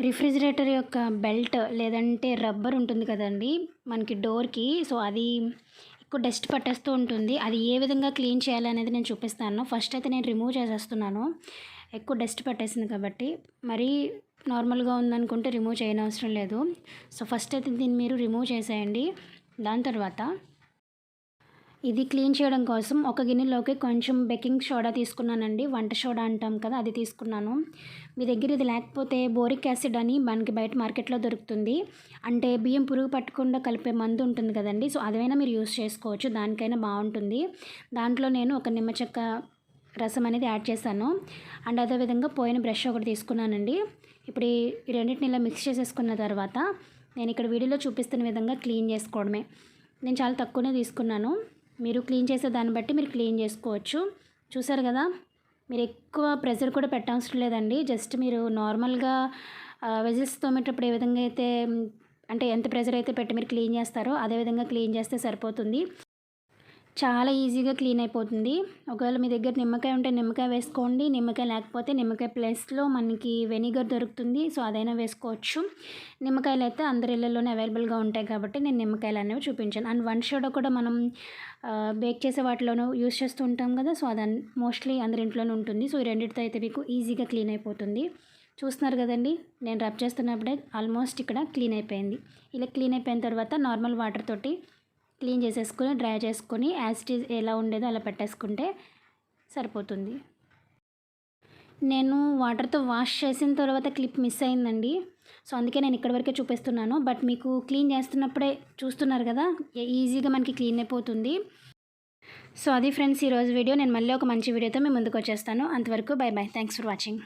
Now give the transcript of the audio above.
Refrigerator యొక్క belt లేదంటే rubber ఉంటుంది కదండి మనకి డోర్కి. సో అది ఎక్కువ డస్ట్ పట్టేస్తూ ఉంటుంది. అది ఏ విధంగా క్లీన్ చేయాలనేది నేను చూపిస్తాను. ఫస్ట్ అయితే నేను రిమూవ్ చేసేస్తున్నాను, ఎక్కువ డస్ట్ పట్టేసింది కాబట్టి. మరీ నార్మల్గా ఉందనుకుంటే రిమూవ్ చేయనవసరం లేదు. సో ఫస్ట్ అయితే దీన్ని మీరు రిమూవ్ చేసేయండి. దాని తర్వాత ఇది క్లీన్ చేయడం కోసం ఒక గిన్నెలోకి కొంచెం బేకింగ్ సోడా తీసుకున్నానండి. వంట సోడా అంటాం కదా, అది తీసుకున్నాను. మీ దగ్గర ఇది లేకపోతే బోరిక్ యాసిడ్ అని మనకి బయట మార్కెట్లో దొరుకుతుంది. అంటే బియ్యం పురుగు పట్టకుండా కలిపే మందు ఉంటుంది కదండి. సో అదైనా మీరు యూస్ చేసుకోవచ్చు, దానికైనా బాగుంటుంది. దాంట్లో నేను ఒక నిమ్మ చెక్క రసం అనేది యాడ్ చేశాను. అండ్ అదేవిధంగా పోయిన బ్రష్ ఒకటి తీసుకున్నానండి. ఇప్పుడు ఈ రెండింటిని ఇలా మిక్స్ చేసేసుకున్న తర్వాత నేను ఇక్కడ వీడియోలో చూపిస్తున్న విధంగా క్లీన్ చేసుకోవడమే. నేను చాలా తక్కువనే తీసుకున్నాను. మీరు క్లీన్ చేసే దాన్ని బట్టి మీరు క్లీన్ చేసుకోవచ్చు. చూసారు కదా, మీరు ఎక్కువ ప్రెషర్ కూడా పెట్టవసరం లేదండి. జస్ట్ మీరు నార్మల్గా వెజిల్స్ తోమేటప్పుడు ఏ విధంగా అయితే అంటే ఎంత ప్రెషర్ అయితే పెట్టి మీరు క్లీన్ చేస్తారో అదే విధంగా క్లీన్ చేస్తే సరిపోతుంది. చాలా ఈజీగా క్లీన్ అయిపోతుంది. ఒకవేళ మీ దగ్గర నిమ్మకాయ ఉంటే నిమ్మకాయ వేసుకోండి, నిమ్మకాయ లేకపోతే నిమ్మకాయ ప్లేస్లో మనకి వెనిగర్ దొరుకుతుంది. సో అదైనా వేసుకోవచ్చు. నిమ్మకాయలు అయితే అందరి ఇళ్ళల్లోనే అవైలబుల్గా ఉంటాయి కాబట్టి నేను నిమ్మకాయలు అనేవి చూపించాను. అండ్ వన్ సోడా కూడా మనం బేక్ చేసే వాటిలోనూ యూస్ చేస్తూ ఉంటాం కదా. సో అది మోస్ట్లీ అందరి ఇంట్లోనే ఉంటుంది. సో ఈ రెండింటితో అయితే మీకు ఈజీగా క్లీన్ అయిపోతుంది. చూస్తున్నారు కదండి, నేను రబ్ చేస్తున్నప్పుడే ఆల్మోస్ట్ ఇక్కడ క్లీన్ అయిపోయింది. ఇలా క్లీన్ అయిపోయిన తర్వాత నార్మల్ వాటర్ తోటి క్లీన్ చేసేసుకొని డ్రై చేసుకొని యాజ్ ఇట్ ఈజ్ ఎలా ఉండేదో అలా పెట్టేసుకుంటే సరిపోతుంది. నేను వాటర్తో వాష్ చేసిన తర్వాత క్లిప్ మిస్ అయిందండి. సో అందుకే నేను ఇక్కడ వరకే చూపిస్తున్నాను. బట్ మీకు క్లీన్ చేస్తున్నప్పుడే చూస్తున్నారు కదా, ఈజీగా మనకి క్లీన్ అయిపోతుంది. సో అది ఫ్రెండ్స్ ఈరోజు వీడియో. నేను మళ్ళీ ఒక మంచి వీడియోతో మీ ముందుకు వచ్చేస్తాను. అంతవరకు by by. Thanks for watching.